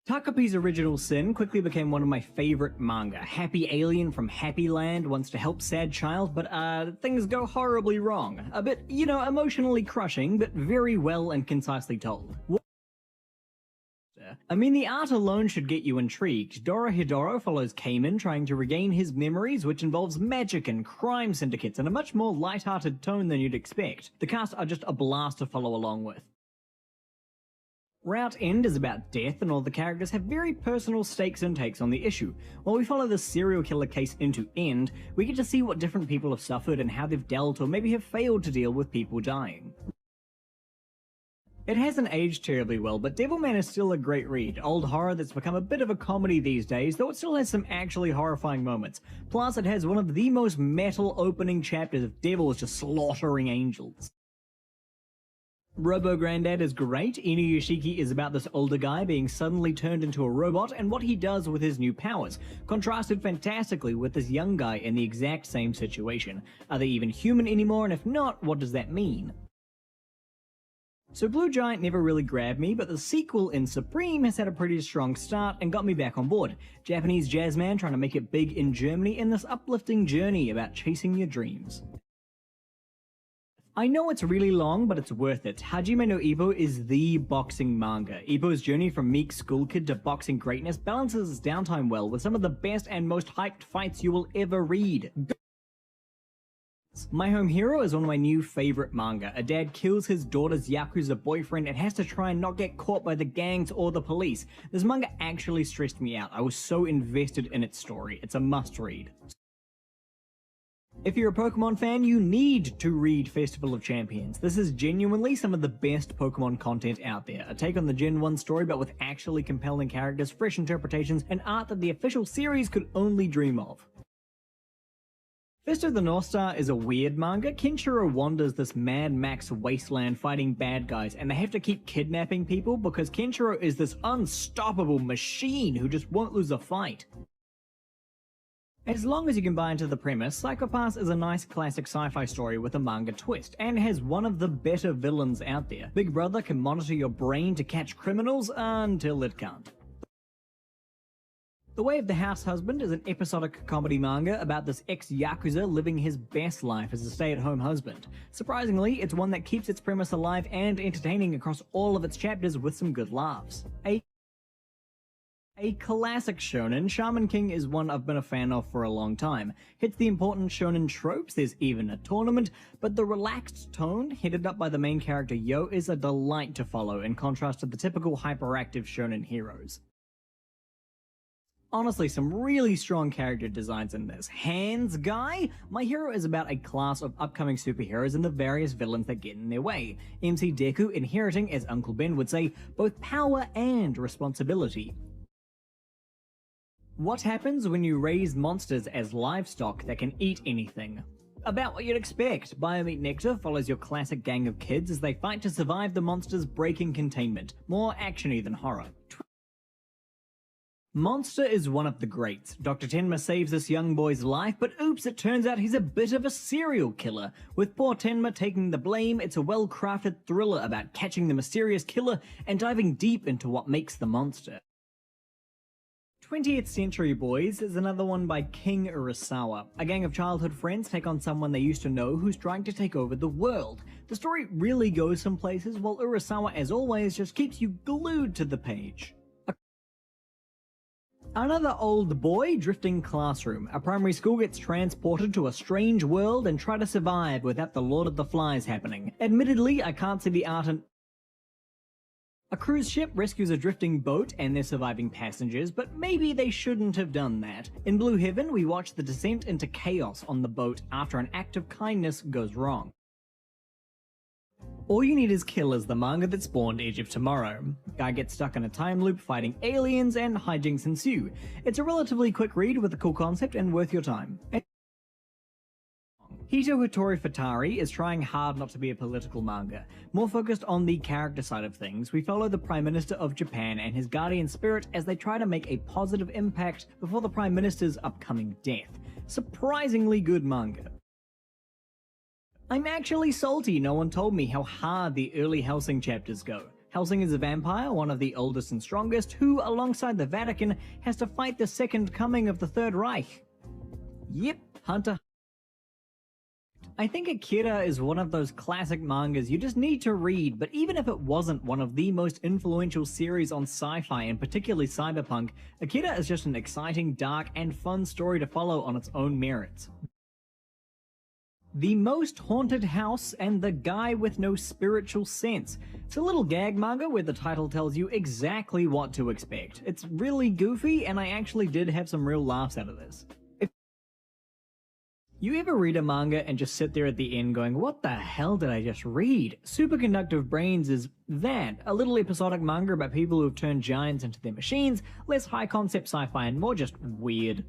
Takapi's original sin quickly became one of my favorite manga. Happy alien from Happy Land wants to help sad child, but things go horribly wrong. A bit, emotionally crushing, but very well and concisely told. I mean, the art alone should get you intrigued. Dorohedoro follows Cayman trying to regain his memories, which involves magic and crime syndicates in a much more light-hearted tone than you'd expect. The cast are just a blast to follow along with. Route End is about death, and all the characters have very personal stakes and takes on the issue. While we follow the serial killer case into End, we get to see what different people have suffered and how they've dealt or maybe have failed to deal with people dying. It hasn't aged terribly well, but Devilman is still a great read. Old horror that's become a bit of a comedy these days, though it still has some actually horrifying moments. Plus, it has one of the most metal opening chapters of devils just slaughtering angels. Robo Granddad is great. Inuyashiki is about this older guy being suddenly turned into a robot and what he does with his new powers, contrasted fantastically with this young guy in the exact same situation. Are they even human anymore, and if not, what does that mean? So Blue Giant never really grabbed me, but the sequel in Supreme has had a pretty strong start and got me back on board. Japanese jazz man trying to make it big in Germany in this uplifting journey about chasing your dreams. I know it's really long, but it's worth it. Hajime no Ippo is the boxing manga. Ippo's journey from meek school kid to boxing greatness balances his downtime well with some of the best and most hyped fights you will ever read. My Home Hero is one of my new favorite manga. A dad kills his daughter's Yakuza boyfriend and has to try and not get caught by the gangs or the police. This manga actually stressed me out. I was so invested in its story. It's a must-read. If you're a Pokemon fan, you need to read Festival of Champions. This is genuinely some of the best Pokemon content out there. A take on the Gen 1 story, but with actually compelling characters, fresh interpretations, and art that the official series could only dream of. Fist of the North Star is a weird manga. Kenshiro wanders this Mad Max wasteland fighting bad guys, and they have to keep kidnapping people because Kenshiro is this unstoppable machine who just won't lose a fight. As long as you can buy into the premise, Psycho-Pass is a nice classic sci-fi story with a manga twist, and has one of the better villains out there. Big Brother can monitor your brain to catch criminals until it can't. The Way of the House Husband is an episodic comedy manga about this ex-Yakuza living his best life as a stay-at-home husband. Surprisingly, it's one that keeps its premise alive and entertaining across all of its chapters with some good laughs. A classic shonen, Shaman King is one I've been a fan of for a long time. Hits the important shonen tropes, there's even a tournament, but the relaxed tone, headed up by the main character Yo, is a delight to follow in contrast to the typical hyperactive shonen heroes. Honestly, some really strong character designs in this. Hands Guy? My Hero is about a class of upcoming superheroes and the various villains that get in their way. MC Deku inheriting, as Uncle Ben would say, both power and responsibility. What happens when you raise monsters as livestock that can eat anything? About what you'd expect. Biomeat Nectar follows your classic gang of kids as they fight to survive the monsters breaking containment. More actiony than horror. Monster is one of the greats. Dr. Tenma saves this young boy's life, but oops, it turns out he's a bit of a serial killer. With poor Tenma taking the blame, it's a well-crafted thriller about catching the mysterious killer and diving deep into what makes the monster. 20th Century Boys is another one by King Urasawa. A gang of childhood friends take on someone they used to know who's trying to take over the world. The story really goes some places, while Urasawa, as always, just keeps you glued to the page. Another old boy, Drifting Classroom. A primary school gets transported to a strange world and try to survive without the Lord of the Flies happening. Admittedly, I can't see the art in... A cruise ship rescues a drifting boat and their surviving passengers, but maybe they shouldn't have done that. In Blue Heaven, we watch the descent into chaos on the boat after an act of kindness goes wrong. All You Need Is Kill is the manga that spawned Edge of Tomorrow. Guy gets stuck in a time loop fighting aliens and hijinks ensue. It's a relatively quick read with a cool concept and worth your time. Hito Hattori Futari is trying hard not to be a political manga. More focused on the character side of things, we follow the Prime Minister of Japan and his guardian spirit as they try to make a positive impact before the Prime Minister's upcoming death. Surprisingly good manga. I'm actually salty no one told me how hard the early Hellsing chapters go. Helsing is a vampire, one of the oldest and strongest, who, alongside the Vatican, has to fight the second coming of the Third Reich. Yep, Hunter. I think Akira is one of those classic mangas you just need to read, but even if it wasn't one of the most influential series on sci-fi and particularly cyberpunk, Akira is just an exciting, dark, and fun story to follow on its own merits. The Most Haunted House and the Guy with No Spiritual Sense. It's a little gag manga where the title tells you exactly what to expect. It's really goofy, and I actually did have some real laughs out of this. You ever read a manga and just sit there at the end going, what the hell did I just read? Superconductive Brains is that, a little episodic manga about people who have turned giants into their machines, less high-concept sci-fi and more just weird.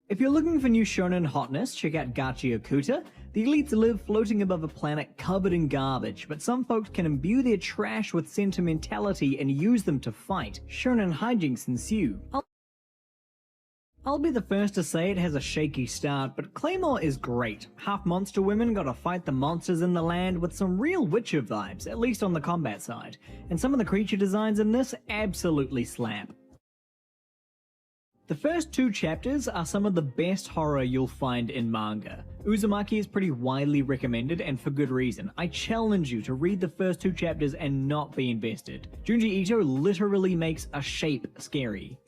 If you're looking for new shonen hotness, check out Gachi Okuta. The elites live floating above a planet covered in garbage, but some folks can imbue their trash with sentimentality and use them to fight. Shonen hijinks ensue. I'll be the first to say it has a shaky start, but Claymore is great. Half monster women gotta fight the monsters in the land with some real Witcher vibes, at least on the combat side. And some of the creature designs in this absolutely slap. The first 2 chapters are some of the best horror you'll find in manga. Uzumaki is pretty widely recommended, and for good reason. I challenge you to read the first 2 chapters and not be invested. Junji Ito literally makes a shape scary.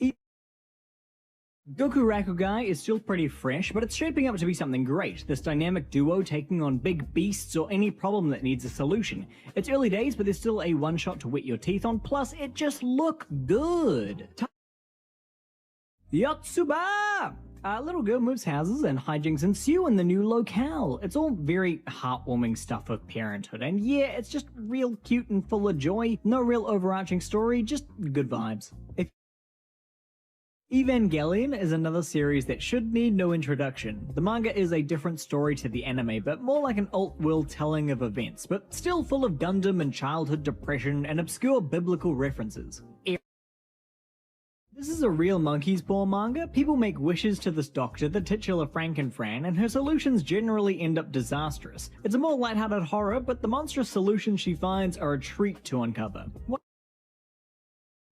Goku Rakugai is still pretty fresh, but it's shaping up to be something great, this dynamic duo taking on big beasts or any problem that needs a solution. It's early days, but there's still a one-shot to wet your teeth on, plus it just looks good. Yotsuba! A little girl moves houses and hijinks ensue in the new locale. It's all very heartwarming stuff of parenthood, and yeah, it's just real cute and full of joy. No real overarching story, just good vibes. Evangelion is another series that should need no introduction. The manga is a different story to the anime, but more like an alt-world telling of events, but still full of Gundam and childhood depression and obscure biblical references. This is a real monkey's paw manga. People make wishes to this doctor, the titular Frankenfran, and her solutions generally end up disastrous. It's a more lighthearted horror, but the monstrous solutions she finds are a treat to uncover.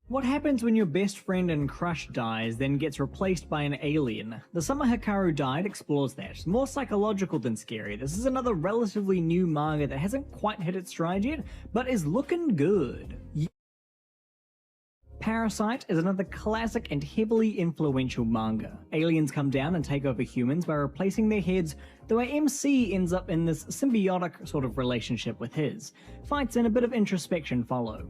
What happens when your best friend and crush dies, then gets replaced by an alien? The Summer Hikaru Died explores that. More psychological than scary. This is another relatively new manga that hasn't quite hit its stride yet, but is looking good. Parasite is another classic and heavily influential manga. Aliens come down and take over humans by replacing their heads, though our MC ends up in this symbiotic sort of relationship with his. Fights and a bit of introspection follow.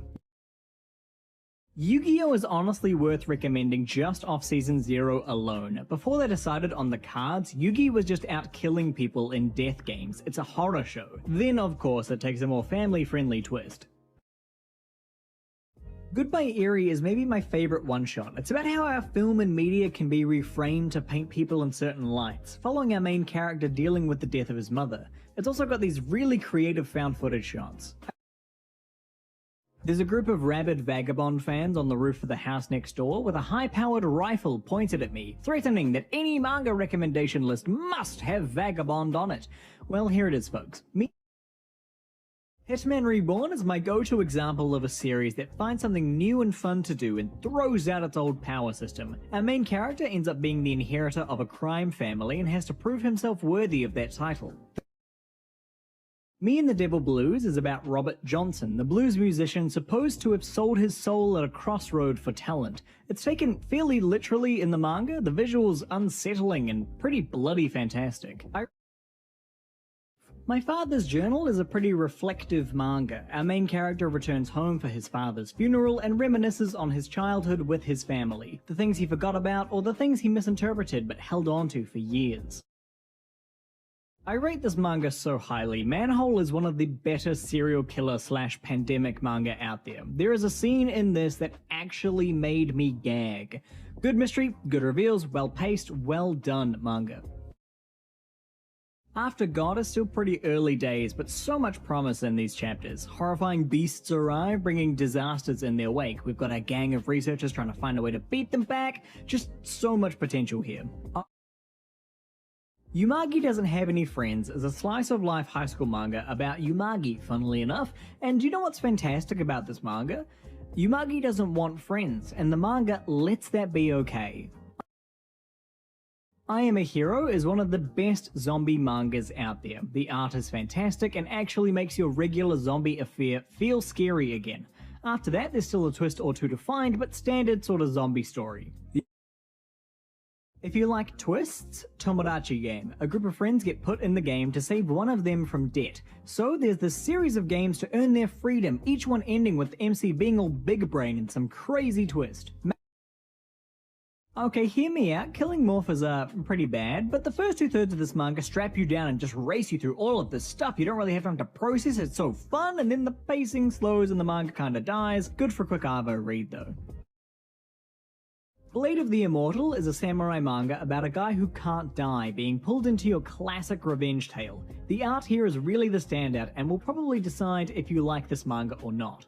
Yu-Gi-Oh! Is honestly worth recommending just off Season 0 alone. Before they decided on the cards, Yu-Gi was just out killing people in death games. It's a horror show. Then, of course, it takes a more family-friendly twist. Goodbye Eerie is maybe my favorite one-shot. It's about how our film and media can be reframed to paint people in certain lights, following our main character dealing with the death of his mother. It's also got these really creative found footage shots. There's a group of rabid Vagabond fans on the roof of the house next door with a high-powered rifle pointed at me, threatening that any manga recommendation list must have Vagabond on it. Well, here it is, folks. Hitman Reborn is my go-to example of a series that finds something new and fun to do and throws out its old power system. Our main character ends up being the inheritor of a crime family and has to prove himself worthy of that title. Me and the Devil Blues is about Robert Johnson, the blues musician supposed to have sold his soul at a crossroad for talent. It's taken fairly literally in the manga, the visuals unsettling and pretty bloody fantastic. My Father's Journal is a pretty reflective manga. Our main character returns home for his father's funeral and reminisces on his childhood with his family, the things he forgot about or the things he misinterpreted but held on to for years. I rate this manga so highly. Manhole is one of the better serial killer / pandemic manga out there. There is a scene in this that actually made me gag. Good mystery, good reveals, well paced, well done manga. After God is still pretty early days, but so much promise in these chapters. Horrifying beasts arrive, bringing disasters in their wake. We've got a gang of researchers trying to find a way to beat them back. Just so much potential here. Yumagi Doesn't Have Any Friends is a slice-of-life high school manga about Yumagi, funnily enough, and you know what's fantastic about this manga? Yumagi doesn't want friends, and the manga lets that be okay. I Am a Hero is one of the best zombie mangas out there. The art is fantastic and actually makes your regular zombie affair feel scary again. After that, there's still a twist or two to find, but standard sort of zombie story. If you like twists, Tomodachi Game. A group of friends get put in the game to save one of them from debt. So there's this series of games to earn their freedom, each one ending with the MC being all big brain and some crazy twist. Okay, hear me out, killing morphs are pretty bad, but the first 2/3 of this manga strap you down and just race you through all of this stuff. You don't really have time to process, it's so fun, and then the pacing slows and the manga kinda dies. Good for a quick Arvo read though. Blade of the Immortal is a samurai manga about a guy who can't die being pulled into your classic revenge tale. The art here is really the standout and will probably decide if you like this manga or not.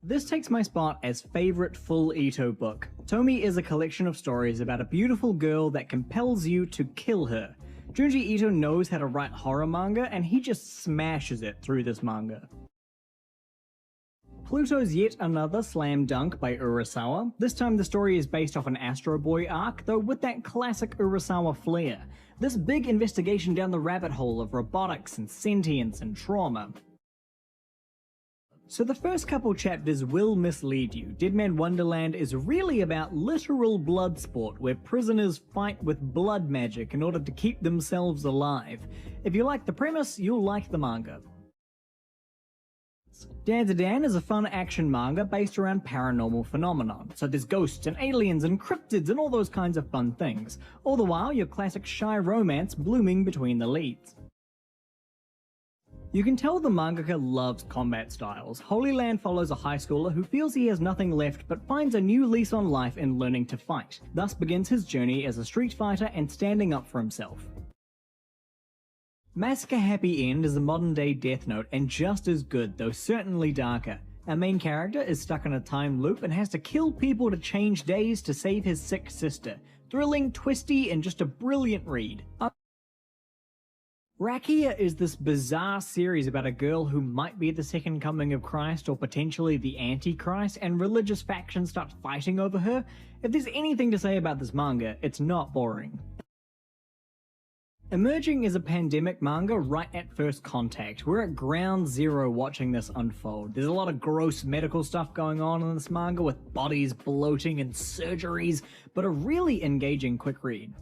This takes my spot as favorite full Ito book. Tomi is a collection of stories about a beautiful girl that compels you to kill her. Junji Ito knows how to write horror manga and he just smashes it through this manga. Pluto's yet another slam dunk by Urasawa. This time the story is based off an Astro Boy arc, though with that classic Urasawa flair. This big investigation down the rabbit hole of robotics and sentience and trauma. So the first couple chapters will mislead you. Dead Man Wonderland is really about literal blood sport, where prisoners fight with blood magic in order to keep themselves alive. If you like the premise, you'll like the manga. Dandadan is a fun action manga based around paranormal phenomenon, so there's ghosts and aliens and cryptids and all those kinds of fun things, all the while your classic shy romance blooming between the leads. You can tell the mangaka loves combat styles. Holy Land follows a high schooler who feels he has nothing left but finds a new lease on life in learning to fight, thus begins his journey as a street fighter and standing up for himself. Massacre Happy End is a modern day Death Note and just as good, though certainly darker. Our main character is stuck in a time loop and has to kill people to change days to save his sick sister. Thrilling, twisty, and just a brilliant read. Rakia is this bizarre series about a girl who might be the second coming of Christ or potentially the Antichrist, and religious factions start fighting over her. If there's anything to say about this manga, it's not boring. Emerging is a pandemic manga right at first contact. We're at ground zero watching this unfold. There's a lot of gross medical stuff going on in this manga with bodies bloating and surgeries, but a really engaging quick read.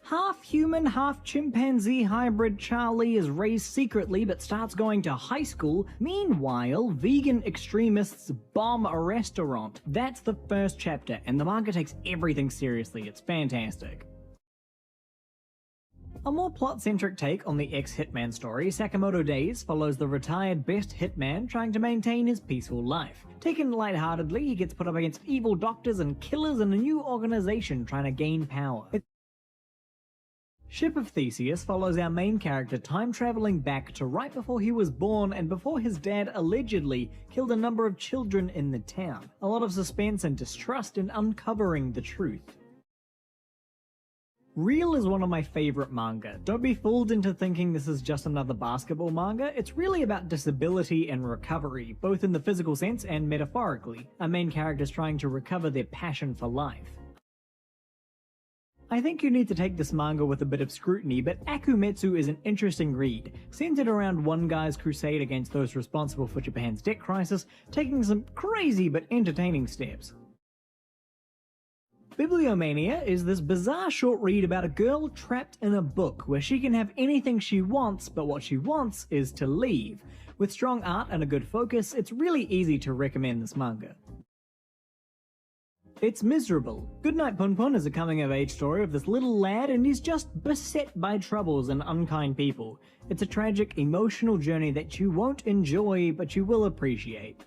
Half-human, half-chimpanzee hybrid Charlie is raised secretly but starts going to high school. Meanwhile, vegan extremists bomb a restaurant. That's the first chapter, and the manga takes everything seriously. It's fantastic. A more plot-centric take on the ex-hitman story, Sakamoto Days follows the retired best hitman trying to maintain his peaceful life. Taken lightheartedly, he gets put up against evil doctors and killers in a new organization trying to gain power. Ship of Theseus follows our main character time-traveling back to right before he was born and before his dad allegedly killed a number of children in the town. A lot of suspense and distrust in uncovering the truth. Real is one of my favorite manga. Don't be fooled into thinking this is just another basketball manga. It's really about disability and recovery, both in the physical sense and metaphorically. Our main characters trying to recover their passion for life. I think you need to take this manga with a bit of scrutiny, but Akumetsu is an interesting read, centered around one guy's crusade against those responsible for Japan's debt crisis, taking some crazy but entertaining steps. Bibliomania is this bizarre short read about a girl trapped in a book where she can have anything she wants, but what she wants is to leave. With strong art and a good focus, it's really easy to recommend this manga. It's Miserable. Goodnight Punpun is a coming-of-age story of this little lad and he's just beset by troubles and unkind people. It's a tragic, emotional journey that you won't enjoy, but you will appreciate.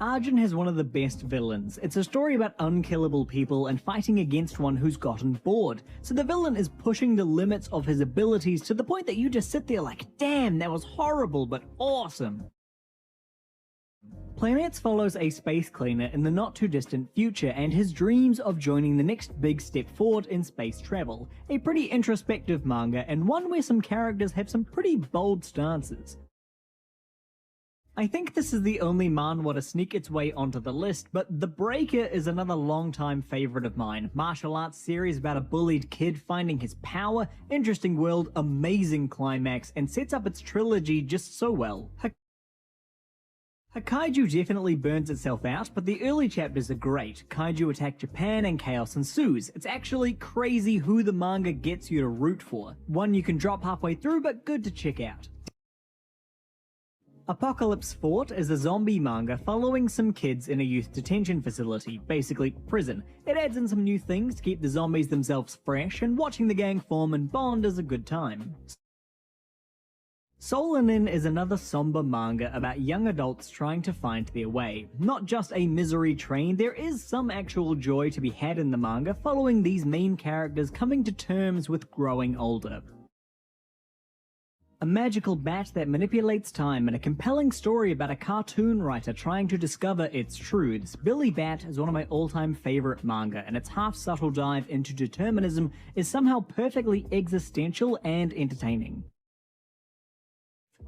Arjun has one of the best villains. It's a story about unkillable people and fighting against one who's gotten bored. So the villain is pushing the limits of his abilities to the point that you just sit there like, damn, that was horrible but awesome. Planets follows a space cleaner in the not-too-distant future and his dreams of joining the next big step forward in space travel. A pretty introspective manga, and one where some characters have some pretty bold stances. I think this is the only manhwa to sneak its way onto the list, but The Breaker is another long-time favorite of mine. Martial arts series about a bullied kid finding his power, interesting world, amazing climax, and sets up its trilogy just so well. Kaiju definitely burns itself out, but the early chapters are great. Kaiju attack Japan and chaos ensues. It's actually crazy who the manga gets you to root for. One you can drop halfway through, but good to check out. Apocalypse Fort is a zombie manga following some kids in a youth detention facility, basically prison. It adds in some new things to keep the zombies themselves fresh, and watching the gang form and bond is a good time. Solanin is another somber manga about young adults trying to find their way. Not just a misery train, there is some actual joy to be had in the manga following these main characters coming to terms with growing older. A magical bat that manipulates time, and a compelling story about a cartoon writer trying to discover its truths. Billy Bat is one of my all-time favorite manga, and its half-subtle dive into determinism is somehow perfectly existential and entertaining.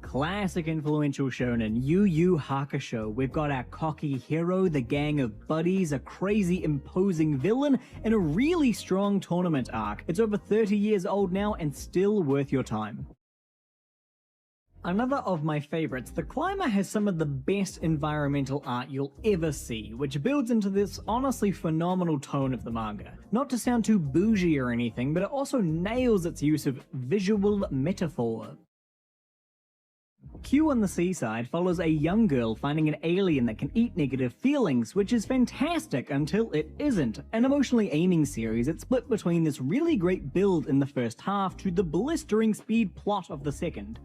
Classic influential shonen, Yu Yu Hakusho. We've got our cocky hero, the gang of buddies, a crazy imposing villain, and a really strong tournament arc. It's over 30 years old now and still worth your time. Another of my favorites, The Climber has some of the best environmental art you'll ever see, which builds into this honestly phenomenal tone of the manga. Not to sound too bougie or anything, but it also nails its use of visual metaphor. Q on the Seaside follows a young girl finding an alien that can eat negative feelings, which is fantastic until it isn't. An emotionally aiming series, it's split between this really great build in the first half to the blistering speed plot of the second.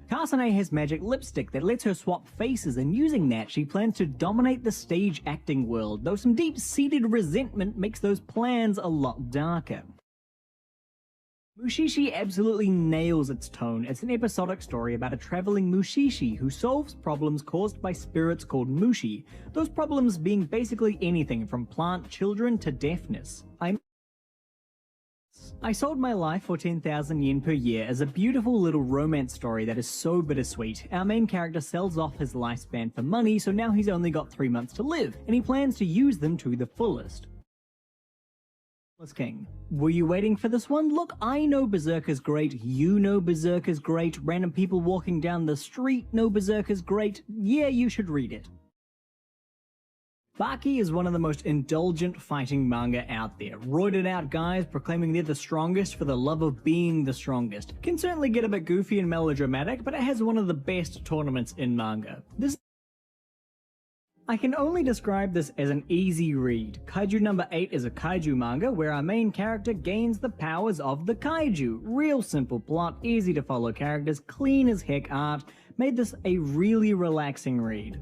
Kasane has magic lipstick that lets her swap faces, and using that she plans to dominate the stage acting world, though some deep-seated resentment makes those plans a lot darker. Mushishi absolutely nails its tone. It's an episodic story about a traveling mushishi who solves problems caused by spirits called mushi, those problems being basically anything from plant children to deafness. I Sold My Life for 10,000 yen per year is a beautiful little romance story that is so bittersweet. Our main character sells off his lifespan for money, so now he's only got 3 months to live, and he plans to use them to the fullest. King. Were you waiting for this one? Look, I know Berserker's great, you know Berserker's great, random people walking down the street know Berserker's great. Yeah, you should read it. Baki is one of the most indulgent fighting manga out there. Roided out guys proclaiming they're the strongest for the love of being the strongest. Can certainly get a bit goofy and melodramatic, but it has one of the best tournaments in manga. I can only describe this as an easy read. Kaiju number 8 is a kaiju manga where our main character gains the powers of the kaiju. Real simple plot, easy to follow characters, clean as heck art, made this a really relaxing read.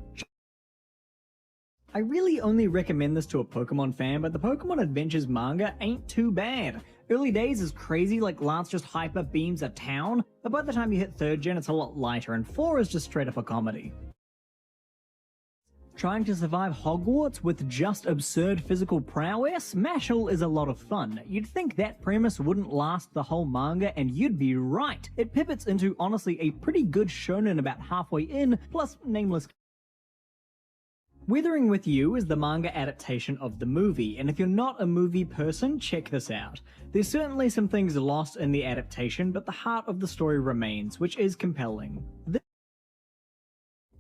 I really only recommend this to a Pokemon fan, but the Pokemon Adventures manga ain't too bad. Early days is crazy, like Lance just hyper beams a town, but by the time you hit 3rd gen it's a lot lighter, and 4 is just straight up a comedy. Trying to survive Hogwarts with just absurd physical prowess? Mashle is a lot of fun. You'd think that premise wouldn't last the whole manga, and you'd be right. It pivots into honestly a pretty good shonen about halfway in, plus nameless. Weathering with You is the manga adaptation of the movie, and if you're not a movie person, check this out. There's certainly some things lost in the adaptation, but the heart of the story remains, which is compelling.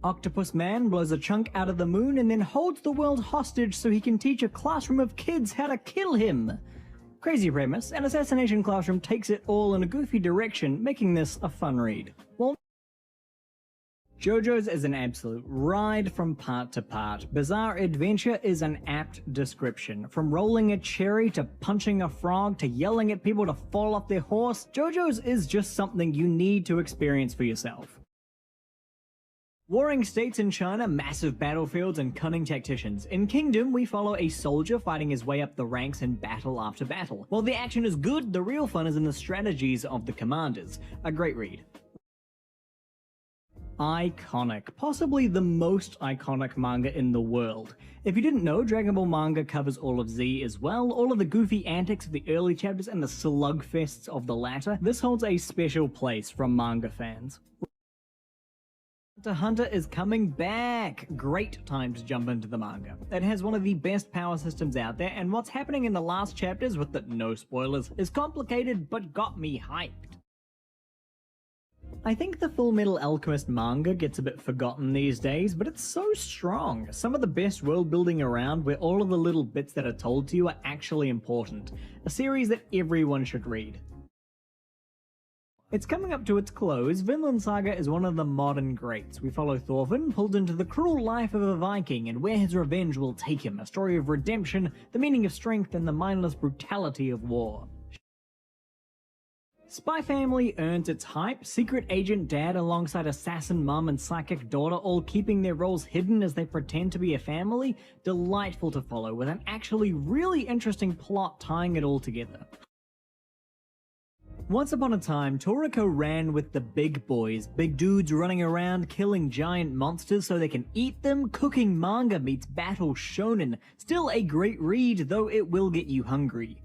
Octopus Man blows a chunk out of the moon and then holds the world hostage so he can teach a classroom of kids how to kill him. Crazy premise, an assassination classroom takes it all in a goofy direction, making this a fun read. JoJo's is an absolute ride from part to part. Bizarre Adventure is an apt description. From rolling a cherry to punching a frog to yelling at people to fall off their horse, JoJo's is just something you need to experience for yourself. Warring states in China, massive battlefields, and cunning tacticians. In Kingdom, we follow a soldier fighting his way up the ranks in battle after battle. While the action is good, the real fun is in the strategies of the commanders. A great read. Iconic. Possibly the most iconic manga in the world. If you didn't know, Dragon Ball manga covers all of Z as well, all of the goofy antics of the early chapters and the slugfests of the latter. This holds a special place from manga fans. Hunter x Hunter is coming back! Great time to jump into the manga. It has one of the best power systems out there, and what's happening in the last chapters, with the no spoilers, is complicated but got me hyped. I think the Full Metal Alchemist manga gets a bit forgotten these days, but it's so strong. Some of the best world building around, where all of the little bits that are told to you are actually important. A series that everyone should read. It's coming up to its close. Vinland Saga is one of the modern greats. We follow Thorfinn, pulled into the cruel life of a Viking and where his revenge will take him, a story of redemption, the meaning of strength, and the mindless brutality of war. Spy Family earns its hype, secret agent dad alongside assassin mum and psychic daughter all keeping their roles hidden as they pretend to be a family, delightful to follow with an actually really interesting plot tying it all together. Once upon a time, Toriko ran with the big boys, big dudes running around killing giant monsters so they can eat them. Cooking manga meets battle shonen, still a great read, though it will get you hungry.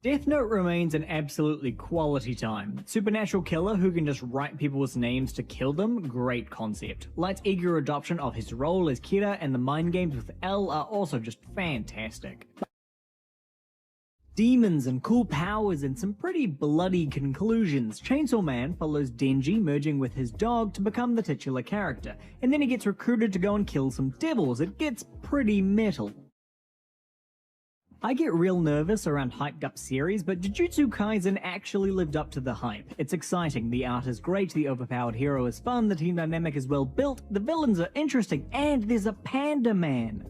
Death Note remains an absolutely quality time. Supernatural killer who can just write people's names to kill them, great concept. Light's eager adoption of his role as Kira and the mind games with L are also just fantastic. Demons and cool powers and some pretty bloody conclusions. Chainsaw Man follows Denji merging with his dog to become the titular character, and then he gets recruited to go and kill some devils. It gets pretty metal. I get real nervous around hyped up series, but Jujutsu Kaisen actually lived up to the hype. It's exciting, the art is great, the overpowered hero is fun, the team dynamic is well built, the villains are interesting, and there's a panda man.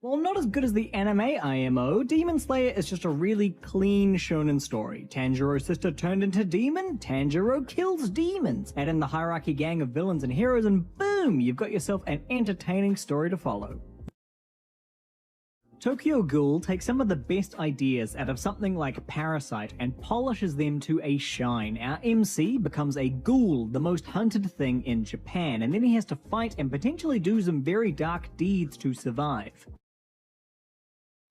While not as good as the anime IMO, Demon Slayer is just a really clean shonen story. Tanjiro's sister turned into demon, Tanjiro kills demons. Add in the hierarchy gang of villains and heroes and boom, you've got yourself an entertaining story to follow. Tokyo Ghoul takes some of the best ideas out of something like Parasite and polishes them to a shine. Our MC becomes a ghoul, the most hunted thing in Japan, and then he has to fight and potentially do some very dark deeds to survive.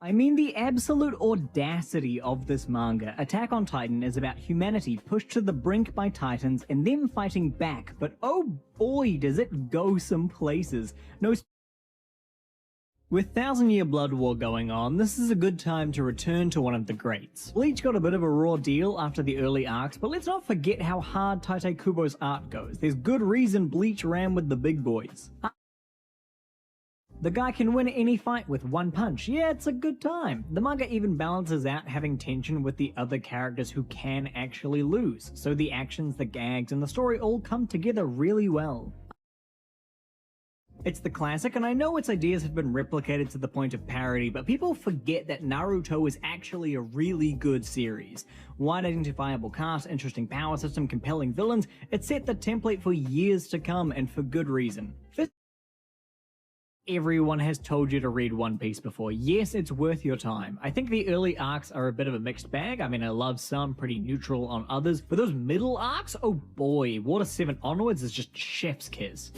I mean the absolute audacity of this manga. Attack on Titan is about humanity pushed to the brink by titans and them fighting back, but oh boy does it go some places. With Thousand Year Blood War going on, this is a good time to return to one of the greats. Bleach got a bit of a raw deal after the early arcs, but let's not forget how hard Tite Kubo's art goes. There's good reason Bleach ran with the big boys. The guy can win any fight with one punch. Yeah, it's a good time. The manga even balances out having tension with the other characters who can actually lose, so the actions, the gags, and the story all come together really well. It's the classic, and I know its ideas have been replicated to the point of parody, but people forget that Naruto is actually a really good series. Wide identifiable cast, interesting power system, compelling villains, it set the template for years to come, and for good reason. Everyone has told you to read One Piece before. Yes, it's worth your time. I think the early arcs are a bit of a mixed bag. I mean, I love some, pretty neutral on others. But those middle arcs, oh boy, Water 7 onwards is just chef's kiss.